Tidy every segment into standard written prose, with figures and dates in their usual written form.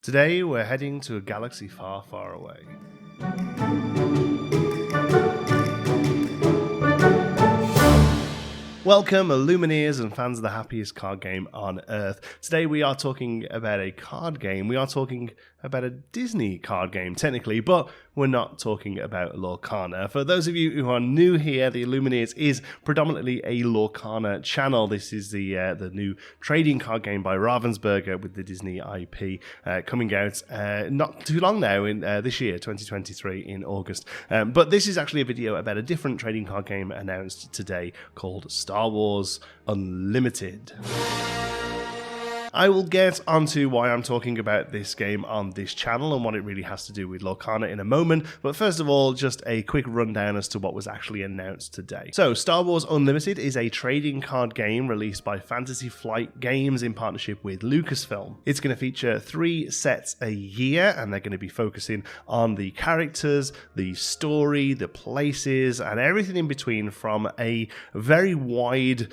Today we're heading to a galaxy far, far away. Welcome, Lumineers and fans of the happiest card game on Earth. Today we are talking about a card game. We are talking about a Disney card game, technically, but we're not talking about LORCANA. For those of you who are new here, the Lumineers is predominantly a LORCANA channel. This is the new trading card game by Ravensburger with the Disney IP coming out not too long now, in this year, 2023, in August. But this is actually a video about a different trading card game announced today called Star Wars Unlimited. I will get onto why I'm talking about this game on this channel and what it really has to do with LORCANA in a moment, but first of all, just a quick rundown as to what was actually announced today. So, Star Wars Unlimited is a trading card game released by Fantasy Flight Games in partnership with Lucasfilm. It's going to feature 3 sets a year, and they're going to be focusing on the characters, the story, the places, and everything in between from a very wide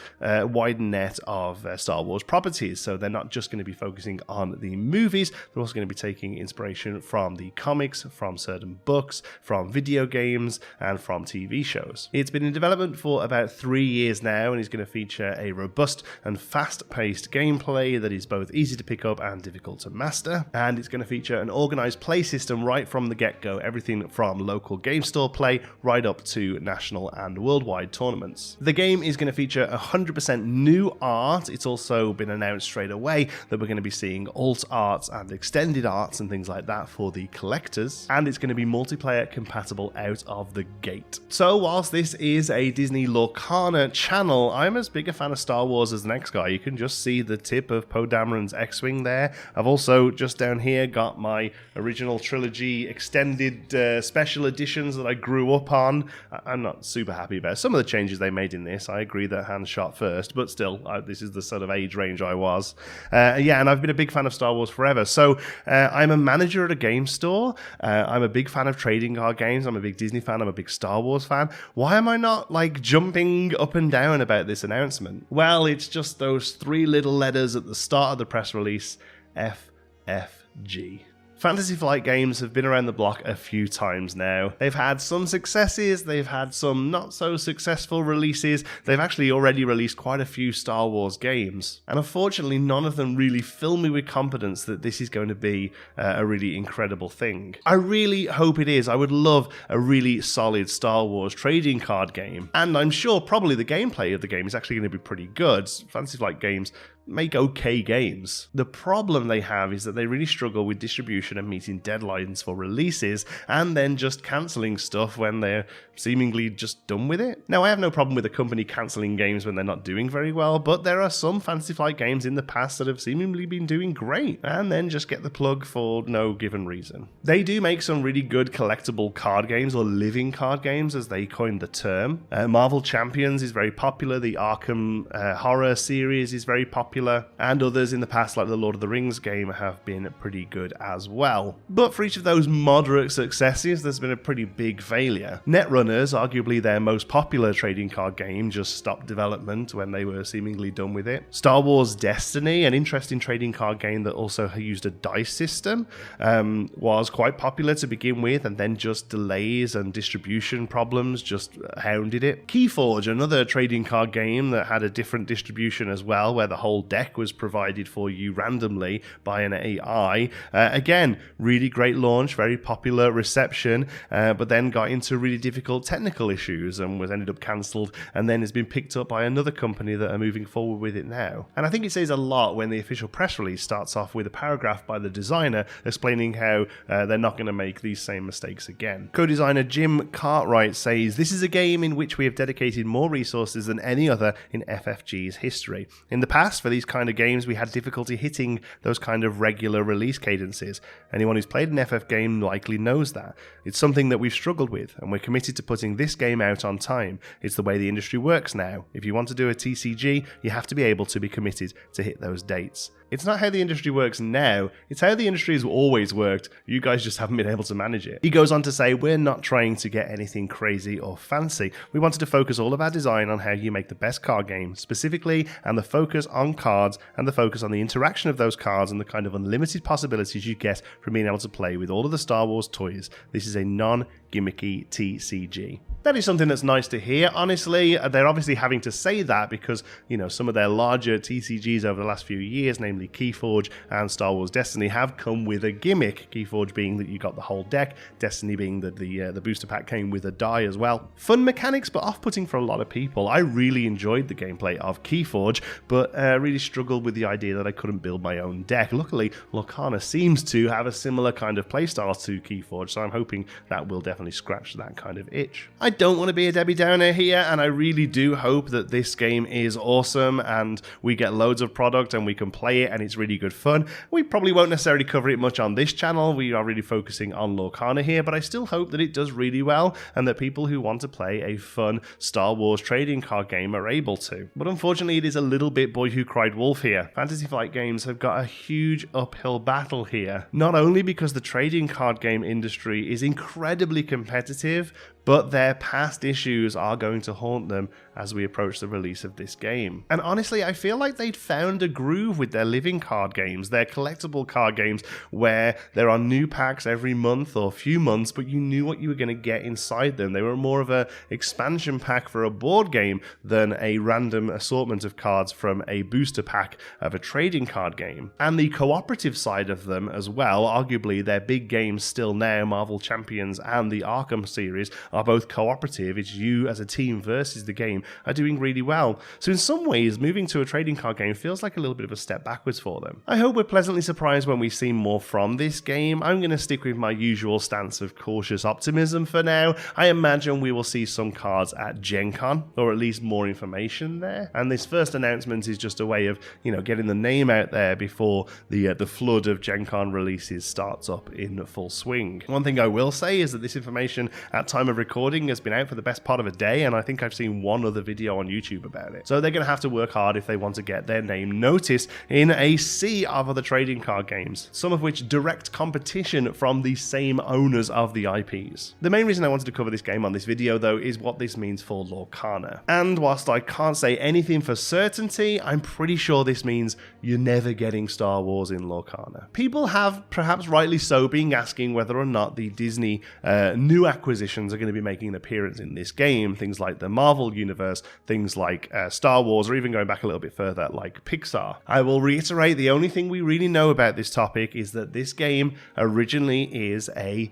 net of Star Wars properties. So they're not just going to be focusing on the movies, they're also going to be taking inspiration from the comics, from certain books, from video games, and from TV shows. It's been in development for about 3 years now, and is going to feature a robust and fast-paced gameplay that is both easy to pick up and difficult to master, and it's going to feature an organized play system right from the get-go, everything from local game store play right up to national and worldwide tournaments. The game is going to feature 100% new art. It's also been announced straight away that we're going to be seeing alt arts and extended arts and things like that for the collectors, and it's going to be multiplayer compatible out of the gate. So whilst this is a Disney LORCANA channel, I'm as big a fan of Star Wars as the next guy. You can just see the tip of Poe Dameron's X-Wing there. I've also just down here got my original trilogy extended special editions that I grew up on. I'm not super happy about some of the changes they made in this. I agree that Han shot first, but still, this is the sort of age range I was. And I've been a big fan of Star Wars forever. So I'm a manager at a game store. I'm a big fan of trading card games. I'm a big Disney fan. I'm a big Star Wars fan. Why am I not jumping up and down about this announcement? Well, it's just those 3 little letters at the start of the press release, FFG. Fantasy Flight Games have been around the block a few times now. They've had some successes, they've had some not so successful releases, they've actually already released quite a few Star Wars games, and unfortunately none of them really fill me with confidence that this is going to be a really incredible thing. I really hope it is. I would love a really solid Star Wars trading card game, and I'm sure probably the gameplay of the game is actually going to be pretty good. Fantasy Flight Games make okay games. The problem they have is that they really struggle with distribution and meeting deadlines for releases, and then just cancelling stuff when they're seemingly just done with it. Now, I have no problem with a company cancelling games when they're not doing very well, but there are some Fantasy Flight games in the past that have seemingly been doing great, and then just get the plug for no given reason. They do make some really good collectible card games, or living card games as they coined the term. Marvel Champions is very popular, the Arkham horror series is very popular, and others in the past, like the Lord of the Rings game, have been pretty good as well. But for each of those moderate successes, there's been a pretty big failure. Netrunners, arguably their most popular trading card game, just stopped development when they were seemingly done with it. Star Wars Destiny, an interesting trading card game that also used a dice system, was quite popular to begin with, and then just delays and distribution problems just hounded it. Keyforge, another trading card game that had a different distribution as well, where the whole deck was provided for you randomly by an AI. Again, really great launch, very popular reception, but then got into really difficult technical issues and was ended up cancelled, and then has been picked up by another company that are moving forward with it now. And I think it says a lot when the official press release starts off with a paragraph by the designer explaining how they're not going to make these same mistakes again. Co-designer Jim Cartwright says, "This is a game in which we have dedicated more resources than any other in FFG's history. In the past, for these kind of games, we had difficulty hitting those kind of regular release cadences. Anyone who's played an FF game likely knows that. It's something that we've struggled with, and we're committed to putting this game out on time. It's the way the industry works now. If you want to do a TCG, you have to be able to be committed to hit those dates." It's not how the industry works now, it's how the industry has always worked. You guys just haven't been able to manage it. He goes on to say, we're not trying to get anything crazy or fancy. We wanted to focus all of our design on how you make the best card game, specifically, and the focus on cards and the focus on the interaction of those cards and the kind of unlimited possibilities you get from being able to play with all of the Star Wars toys. This is a non-gimmicky TCG. That is something that's nice to hear. Honestly, they're obviously having to say that because, some of their larger TCGs over the last few years, namely Keyforge and Star Wars Destiny, have come with a gimmick. Keyforge being that you got the whole deck, Destiny being that the booster pack came with a die as well. Fun mechanics, but off-putting for a lot of people. I really enjoyed the gameplay of Keyforge, but really struggled with the idea that I couldn't build my own deck. Luckily, LORCANA seems to have a similar kind of playstyle to Keyforge, so I'm hoping that will definitely scratch that kind of itch. I don't want to be a Debbie Downer here, and I really do hope that this game is awesome and we get loads of product and we can play it and it's really good fun. We probably won't necessarily cover it much on this channel. We are really focusing on LORCANA here, but I still hope that it does really well and that people who want to play a fun Star Wars trading card game are able to. But unfortunately, it is a little bit Boy Who Cried Wolf here. Fantasy Flight Games have got a huge uphill battle here, not only because the trading card game industry is incredibly competitive, but their past issues are going to haunt them as we approach the release of this game. And honestly, I feel like they'd found a groove with their living card games, their collectible card games, where there are new packs every month or few months, but you knew what you were going to get inside them. They were more of an expansion pack for a board game than a random assortment of cards from a booster pack of a trading card game. And the cooperative side of them as well, arguably their big games still now, Marvel Champions and the Arkham series, are both cooperative. It's you as a team versus the game, are doing really well. So in some ways, moving to a trading card game feels like a little bit of a step backwards for them. I hope we're pleasantly surprised when we see more from this game. I'm going to stick with my usual stance of cautious optimism for now. I imagine we will see some cards at Gen Con, or at least more information there. And this first announcement is just a way of, getting the name out there before the flood of Gen Con releases starts up in full swing. One thing I will say is that this information at time of recording has been out for the best part of a day, and I think I've seen one other video on YouTube about it. So they're going to have to work hard if they want to get their name noticed in a sea of other trading card games, some of which direct competition from the same owners of the IPs. The main reason I wanted to cover this game on this video, though, is what this means for LORCANA. And whilst I can't say anything for certainty, I'm pretty sure this means you're never getting Star Wars in LORCANA. People have, perhaps rightly so, been asking whether or not the Disney new acquisitions are going to be making an appearance in this game. Things like the Marvel universe, things like Star Wars, or even going back a little bit further, like Pixar. I will reiterate, the only thing we really know about this topic is that this game originally is a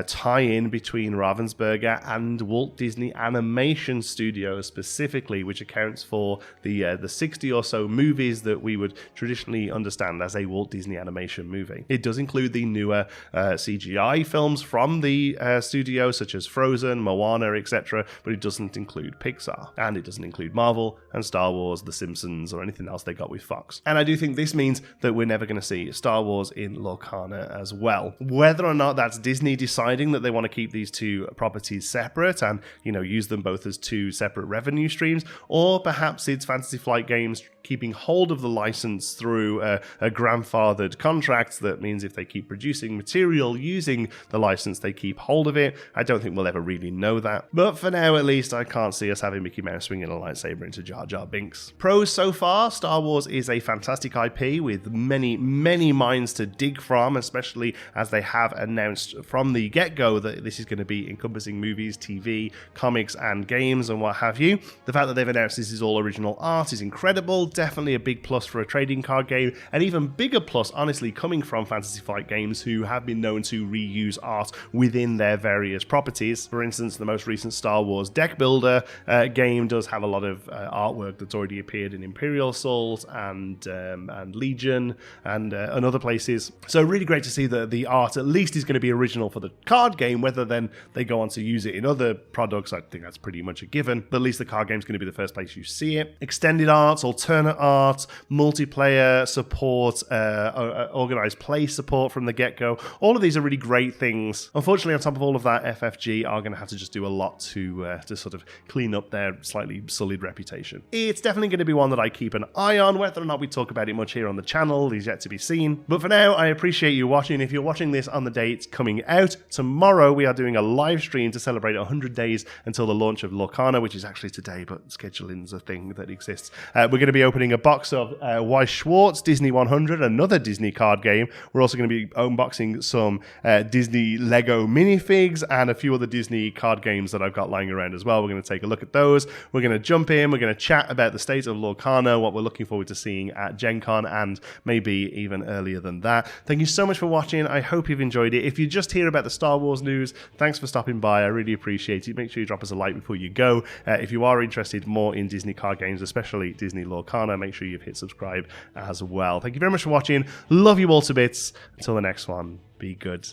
tie-in between Ravensburger and Walt Disney Animation Studios specifically, which accounts for the 60 or so movies that we would traditionally understand as a Walt Disney Animation movie. It does include the newer CGI films from the studio, such as Frozen, Moana, etc., but it doesn't include Pixar, and it doesn't include Marvel and Star Wars, The Simpsons, or anything else they got with Fox. And I do think this means that we're never going to see Star Wars in LORCANA as well. Whether or not that's Disney deciding that they want to keep these two properties separate and, use them both as two separate revenue streams, or perhaps it's Fantasy Flight Games keeping hold of the license through a grandfathered contract that means if they keep producing material using the license, they keep hold of it. I don't think we'll ever really know that. But for now, at least, I can't see us having Mickey Mouse swinging a lightsaber into Jar Jar Binks. Pros so far, Star Wars is a fantastic IP with many, many mines to dig from, especially as they have announced from the get-go that this is going to be encompassing movies, TV, comics, and games, and what have you. The fact that they've announced this is all original art is incredible. Definitely a big plus for a trading card game, and even bigger plus, honestly, coming from Fantasy Flight Games, who have been known to reuse art within their various properties. For instance, the most recent Star Wars deck builder game does have a lot of artwork that's already appeared in Imperial Assault and Legion and other places. So really great to see that the art at least is going to be original for the card game. Whether then they go on to use it in other products, I think that's pretty much a given, but at least the card game is going to be the first place you see it. Extended arts, alternative fan art, multiplayer support, organized play support from the get-go. All of these are really great things. Unfortunately, on top of all of that, FFG are going to have to just do a lot to sort of clean up their slightly sullied reputation. It's definitely going to be one that I keep an eye on. Whether or not we talk about it much here on the channel is yet to be seen. But for now, I appreciate you watching. If you're watching this on the day it's coming out, tomorrow we are doing a live stream to celebrate 100 days until the launch of LORCANA, which is actually today, but scheduling's a thing that exists. We're going to be opening a box of Weiss Schwarz Disney 100, another Disney card game. We're also going to be unboxing some Disney Lego minifigs and a few other Disney card games that I've got lying around as well. We're going to take a look at those. We're going to jump in. We're going to chat about the state of LORCANA, what we're looking forward to seeing at Gen Con, and maybe even earlier than that. Thank you so much for watching. I hope you've enjoyed it. If you just hear about the Star Wars news, thanks for stopping by. I really appreciate it. Make sure you drop us a like before you go. If you are interested more in Disney card games, especially Disney LORCANA, make sure you've hit subscribe as well. Thank you very much for watching. Love you all to bits. Until the next one, be good.